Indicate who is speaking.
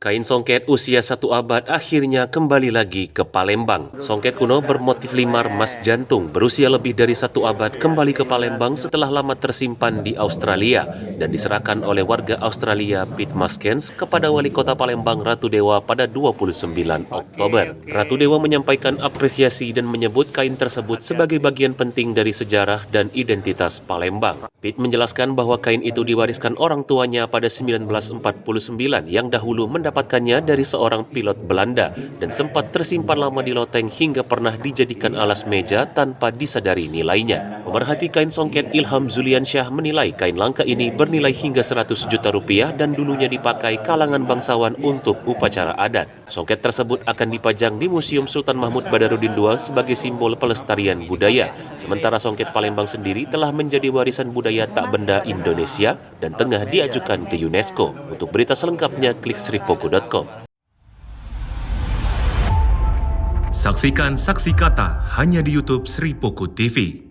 Speaker 1: Kain songket usia 1 abad akhirnya kembali lagi ke Palembang. Songket kuno bermotif limar emas jantung berusia lebih dari 1 abad kembali ke Palembang setelah lama tersimpan di Australia dan diserahkan oleh warga Australia Pete Maskens kepada Wali Kota Palembang Ratu Dewa pada 29 Oktober. Ratu Dewa menyampaikan apresiasi dan menyebut kain tersebut sebagai bagian penting dari sejarah dan identitas Palembang. Pete menjelaskan bahwa kain itu diwariskan orang tuanya pada 1949 yang dahulu mendapatkannya dari seorang pilot Belanda dan sempat tersimpan lama di loteng hingga pernah dijadikan alas meja tanpa disadari nilainya. Pemerhati kain songket Ilham Zuliansyah menilai kain langka ini bernilai hingga 100 juta rupiah dan dulunya dipakai kalangan bangsawan untuk upacara adat. Songket tersebut akan dipajang di Museum Sultan Mahmud Badarudin II sebagai simbol pelestarian budaya. Sementara songket Palembang sendiri telah menjadi warisan budaya tak benda Indonesia dan tengah diajukan ke UNESCO. Untuk berita selengkapnya klik sripoku.com.
Speaker 2: Saksikan Saksi Kata hanya di YouTube Sri Poku TV.